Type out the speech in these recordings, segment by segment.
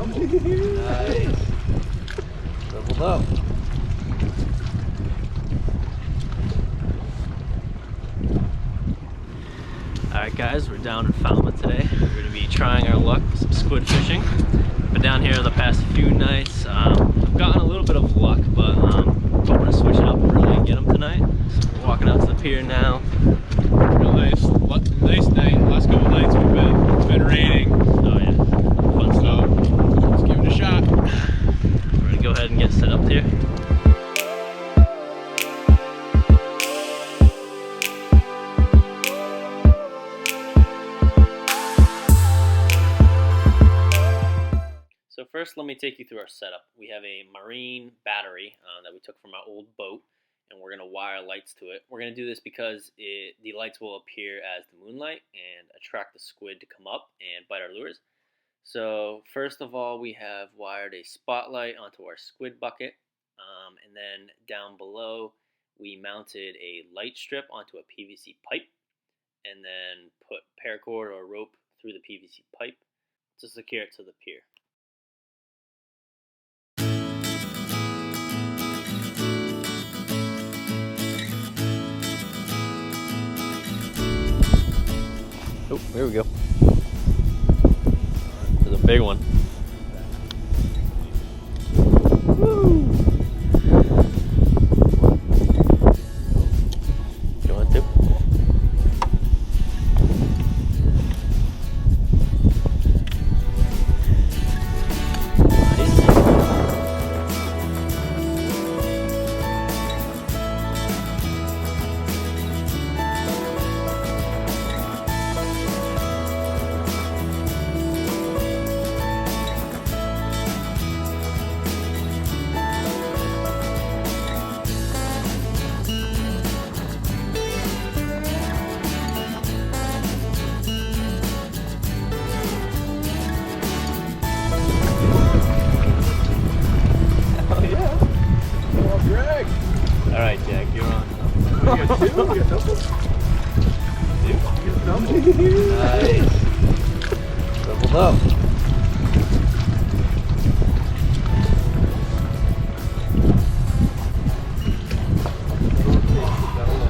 Nice. Doubled up. Alright guys, we're down in Falmouth today. We're going to be trying our luck with some squid fishing. Been down here the past few nights. I've gotten a little bit of luck, but I'm hoping to switch it up and really get them tonight. So we're walking out to the pier now. Real nice night. Last couple nights it's been raining. Oh yeah, fun stuff. Let's give it a shot. We're going to go ahead and get set up here. So first, let me take you through our setup. We have a marine battery that we took from our old boat, and we're going to wire lights to it. We're going to do this because the lights will appear as the moonlight and attract the squid to come up and bite our lures. So first of all, we have wired a spotlight onto our squid bucket, and then down below, we mounted a light strip onto a PVC pipe, and then put paracord or rope through the PVC pipe to secure it to the pier. Oh, there we go. There's a big one. Woo! You want to? All right, Jack, you're on. We got two. We got doubles. Nice. Doubled up.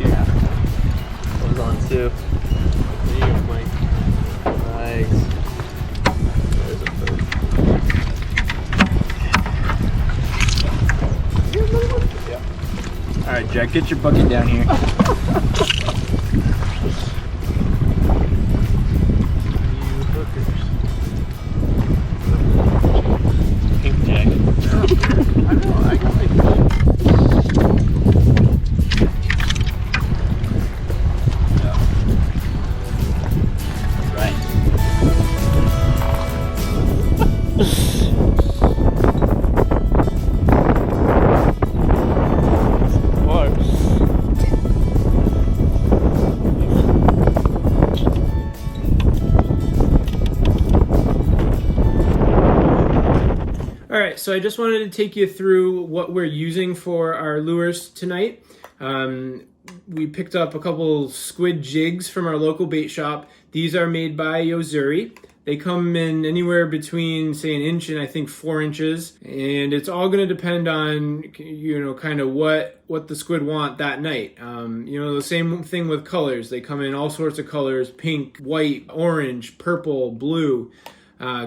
Yeah. Goes on too. There you go, Mike. Nice. There's a bird. Yeah. All right, Jack, get your bucket down here. Pink Jack. I know. I got my. Alright, so I just wanted to take you through what we're using for our lures tonight. We picked up a couple squid jigs from our local bait shop. These are made by Yo-zuri. They come in anywhere between, say, an inch and I think 4 inches. And it's all going to depend on, kind of what the squid want that night. The same thing with colors. They come in all sorts of colors: pink, white, orange, purple, blue,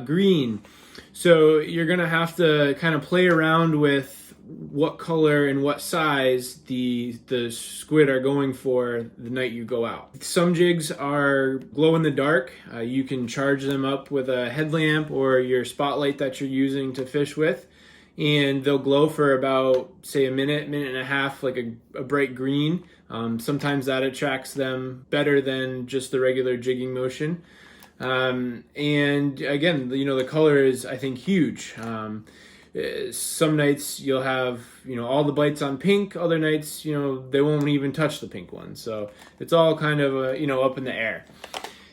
green. So you're going to have to kind of play around with what color and what size the squid are going for the night you go out. Some jigs are glow in the dark. You can charge them up with a headlamp or your spotlight that you're using to fish with, and they'll glow for about, say, a minute and a half, like a bright green. Sometimes that attracts them better than just the regular jigging motion. And again, the color is, I think, huge. Some nights you'll have, all the bites on pink. Other nights, they won't even touch the pink one. So it's all kind of, up in the air.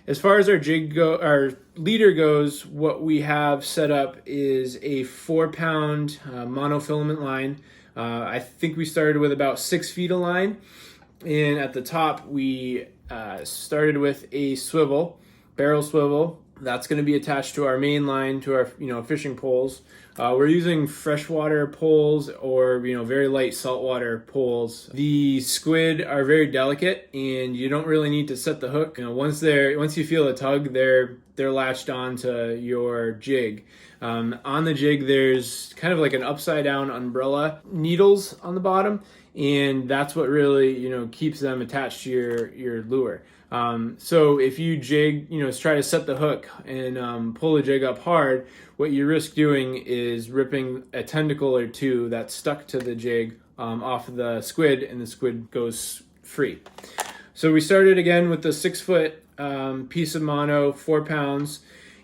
As far as our leader goes, what we have set up is a 4-pound monofilament line. I think we started with about 6 feet of line. And at the top, we started with a swivel, barrel swivel, That's going to be attached to our main line, to our fishing poles. We're using freshwater poles or very light saltwater poles. The squid are very delicate, and you don't really need to set the hook. Once you feel a tug, they're latched onto your jig. On the jig, there's kind of like an upside down umbrella needles on the bottom, and that's what really keeps them attached to your lure. So if you jig, try to set the hook and pull the jig up hard, what you risk doing is ripping a tentacle or two that's stuck to the jig off of the squid, and the squid goes free. So we started again with the 6-foot piece of mono, 4 pounds,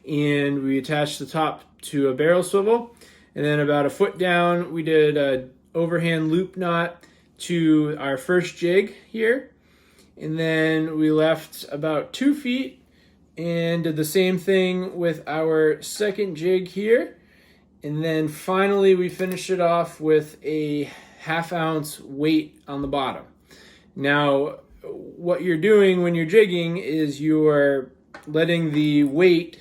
and we attached the top to a barrel swivel. And then about a foot down, we did a overhand loop knot to our first jig here. And then we left about 2 feet and did the same thing with our second jig here. And then finally we finished it off with a 1/2 ounce weight on the bottom. Now, what you're doing when you're jigging is you're letting the weight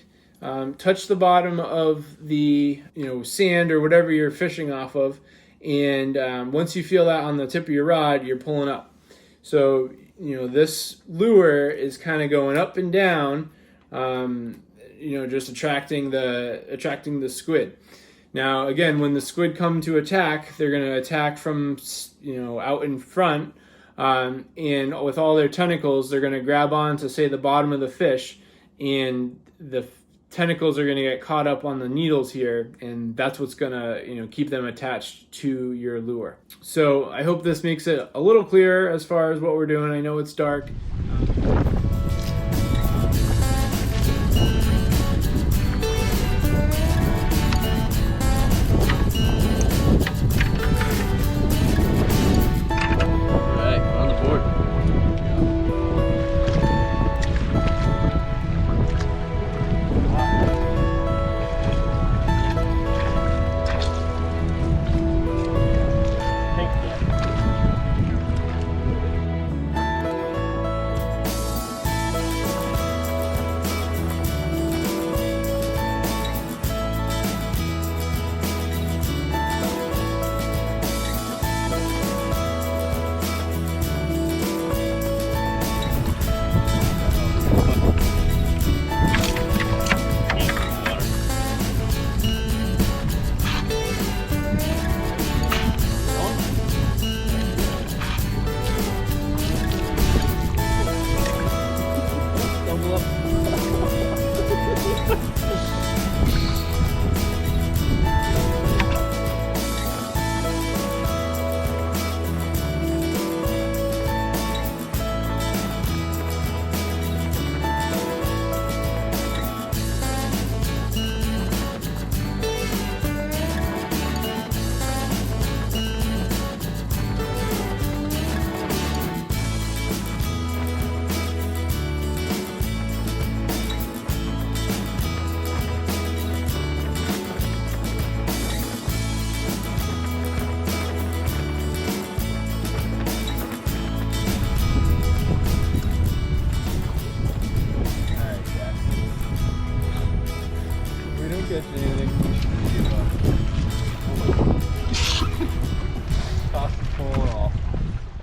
touch the bottom of the sand or whatever you're fishing off of. And once you feel that on the tip of your rod, you're pulling up. So this lure is kind of going up and down, just attracting the squid. Now, again, when the squid come to attack, they're going to attack from out in front, and with all their tentacles, they're going to grab on to, say, the bottom of the fish, and the tentacles are going to get caught up on the needles here, and that's what's going to keep them attached to your lure. So I hope this makes it a little clearer as far as what we're doing. I know it's dark.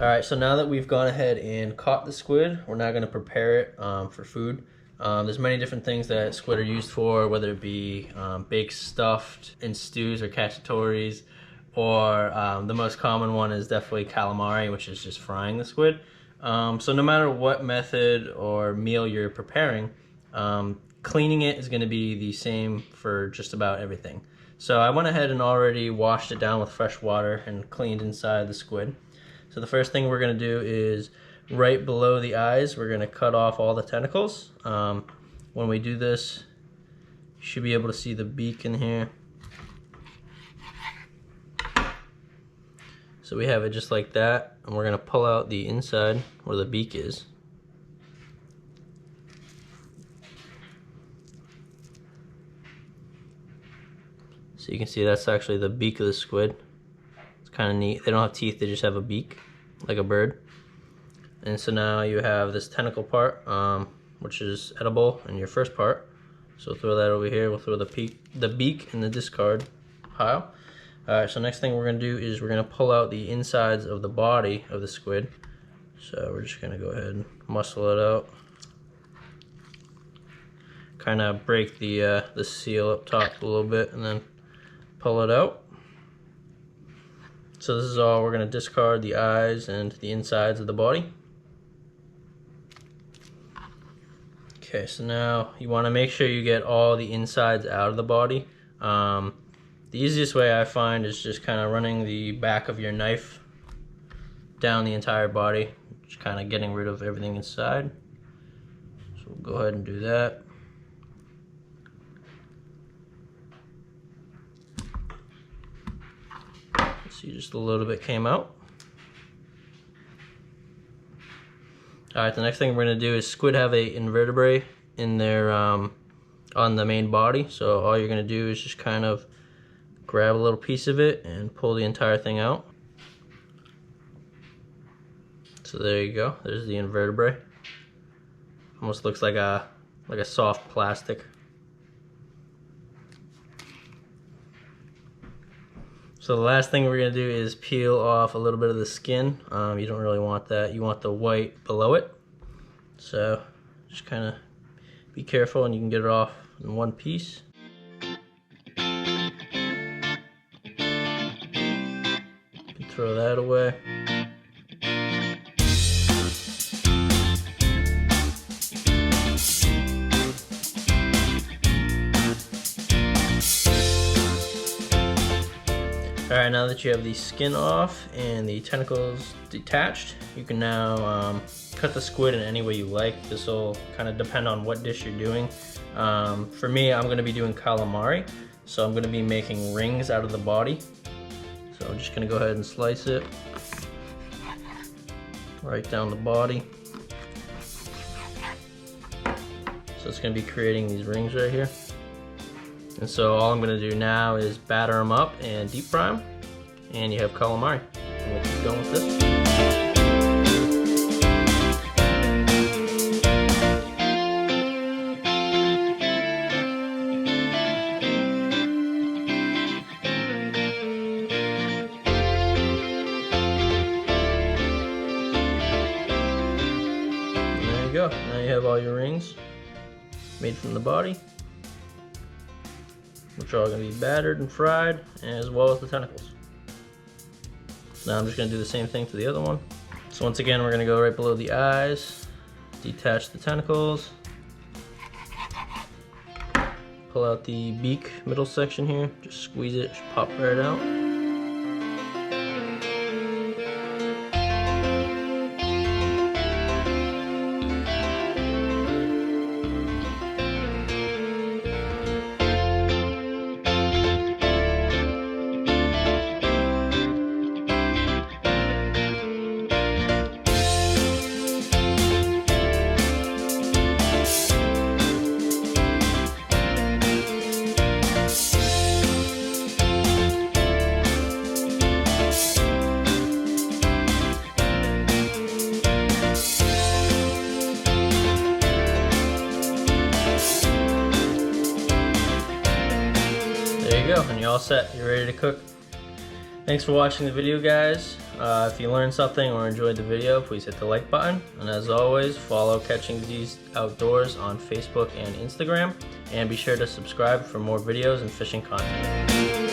Alright, so now that we've gone ahead and caught the squid, we're now going to prepare it for food. There's many different things that squid are used for, whether it be baked, stuffed, in stews or cacciatories, or the most common one is definitely calamari, which is just frying the squid. So no matter what method or meal you're preparing, cleaning it is going to be the same for just about everything. So I went ahead and already washed it down with fresh water and cleaned inside the squid. So the first thing we're going to do is right below the eyes, we're going to cut off all the tentacles. When we do this, you should be able to see the beak in here. So we have it just like that, and we're going to pull out the inside where the beak is. So you can see that's actually the beak of the squid. It's kind of neat. They don't have teeth, they just have a beak, like a bird. And so now you have this tentacle part, which is edible in your first part. So throw that over here. We'll throw the beak in the discard pile. Alright, so next thing we're going to do is we're going to pull out the insides of the body of the squid. So we're just going to go ahead and muscle it out. Kind of break the seal up top a little bit and then pull it out. So this is all we're going to discard, the eyes and the insides of the body. Okay, so now you want to make sure you get all the insides out of the body. The easiest way I find is just kind of running the back of your knife down the entire body, just kind of getting rid of everything inside. So we'll go ahead and do that. See, just a little bit came out. Alright, the next thing we're going to do is squid have a invertebrate in their on the main body. So all you're going to do is just kind of grab a little piece of it and pull the entire thing out. So there you go. There's the invertebrate. Almost looks like a soft plastic. So the last thing we're going to do is peel off a little bit of the skin. You don't really want that. You want the white below it. So just kind of be careful and you can get it off in one piece. You can throw that away. Alright, now that you have the skin off and the tentacles detached, you can now cut the squid in any way you like. This will kind of depend on what dish you're doing. For me, I'm going to be doing calamari, so I'm going to be making rings out of the body. So I'm just going to go ahead and slice it right down the body. So it's going to be creating these rings right here. And so all I'm going to do now is batter them up and deep fry them, and you have calamari. And we'll keep going with this. And there you go. Now you have all your rings made from the body, which are all going to be battered and fried, as well as the tentacles. Now I'm just going to do the same thing to the other one. So once again, we're going to go right below the eyes, detach the tentacles, pull out the beak middle section here, just squeeze it, just pop right out. There you go, and you're all set. You're ready to cook. Thanks for watching the video, guys. If you learned something or enjoyed the video, please hit the like button. And as always, follow Catching These Outdoors on Facebook and Instagram. And be sure to subscribe for more videos and fishing content.